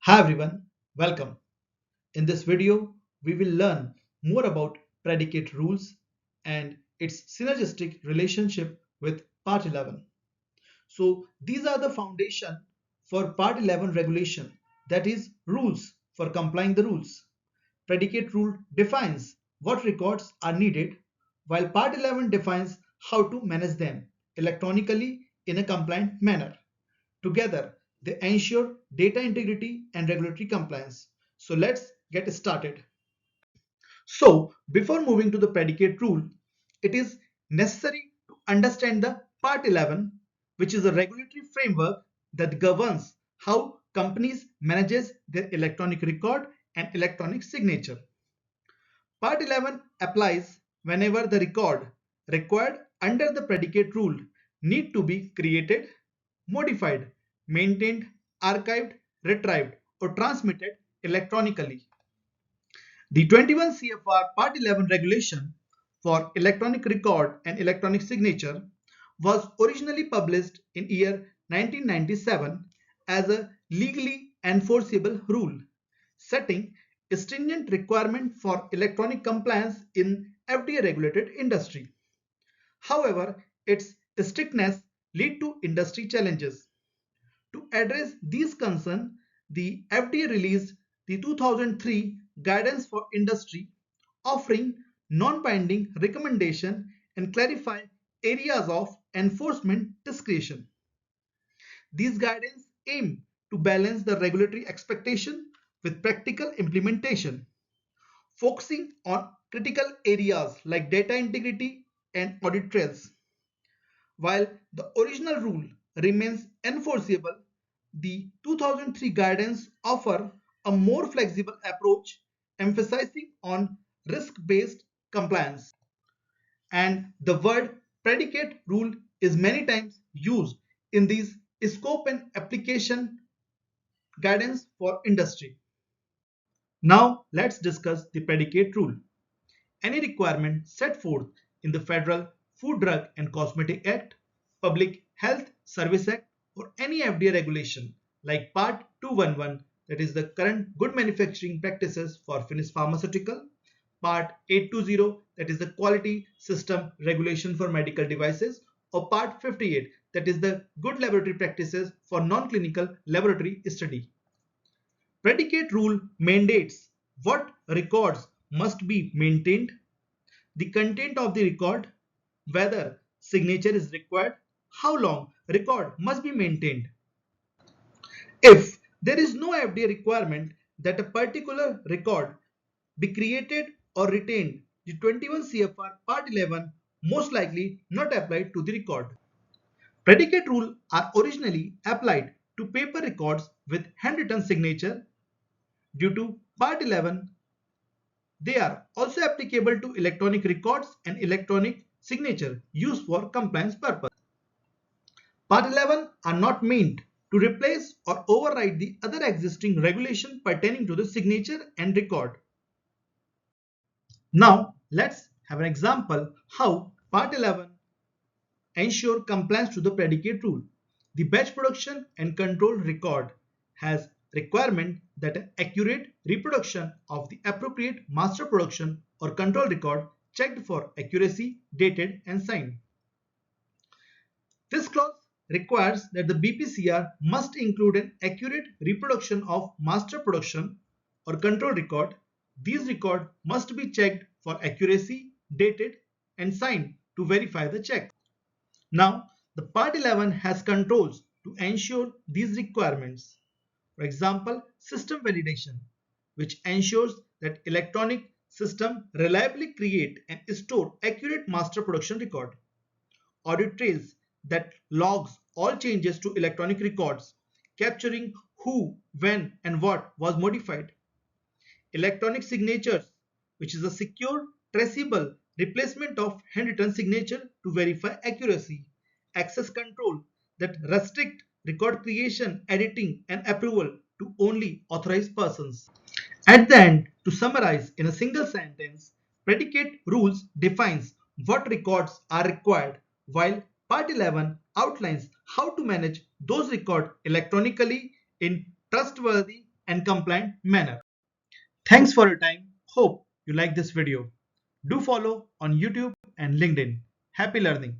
Hi everyone, welcome. In this video, we will learn more about predicate rules and its synergistic relationship with Part 11. So these are the foundation for Part 11 regulation, that is rules for complying the rules. Predicate rule defines what records are needed, while Part 11 defines how to manage them electronically in a compliant manner. Together, they ensure data integrity and regulatory compliance. So let's get started. So before moving to the predicate rule, it is necessary to understand the Part 11, which is a regulatory framework that governs how companies manages their electronic record and electronic signature. Part 11 applies whenever the record required under the predicate rule need to be created, modified, maintained, archived, retrieved, or transmitted electronically. The 21 CFR Part 11 regulation for electronic record and electronic signature was originally published in year 1997 as a legally enforceable rule, setting a stringent requirement for electronic compliance in FDA-regulated industry. However, its strictness led to industry challenges. To address these concerns, the FDA released the 2003 Guidance for Industry, offering non-binding recommendation and clarify areas of enforcement discretion. These guidance aim to balance the regulatory expectation with practical implementation, focusing on critical areas like data integrity and audit trails. While the original rule remains enforceable, the 2003 guidance offers a more flexible approach emphasizing on risk-based compliance. And the word predicate rule is many times used in these scope and application guidance for industry. Now let's discuss the predicate rule. Any requirement set forth in the Federal Food, Drug and Cosmetic Act, Public Health Service Act, or any FDA regulation like Part 211, that is the current good manufacturing practices for finished pharmaceutical, Part 820, that is the quality system regulation for medical devices, or Part 58, that is the good laboratory practices for non-clinical laboratory study. Predicate rule mandates what records must be maintained, the content of the record, whether signature is required, how long record must be maintained. If there is no FDA requirement that a particular record be created or retained, the 21 CFR Part 11 most likely not applied to the record. Predicate rules are originally applied to paper records with handwritten signature. Due to Part 11, they are also applicable to electronic records and electronic signature used for compliance purpose. Part 11 are not meant to replace or override the other existing regulation pertaining to the signature and record. Now let's have an example how Part 11 ensure compliance to the predicate rule. The batch production and control record has requirement that an accurate reproduction of the appropriate master production or control record checked for accuracy, dated and signed. This clause requires that the BPCR must include an accurate reproduction of master production or control record. These records must be checked for accuracy, dated and signed to verify the check. Now, the Part 11 has controls to ensure these requirements. For example, system validation, which ensures that electronic system reliably create and store accurate master production record. Audit trails that logs all changes to electronic records, capturing who, when, and what was modified. Electronic signatures, which is a secure, traceable replacement of handwritten signature to verify accuracy. Access control that restrict record creation, editing, and approval to only authorized persons. At the end, to summarize in a single sentence, predicate rules defines what records are required, while Part 11 outlines how to manage those records electronically in trustworthy and compliant manner. Thanks for your time. Hope you like this video. Do follow on YouTube and LinkedIn. Happy learning.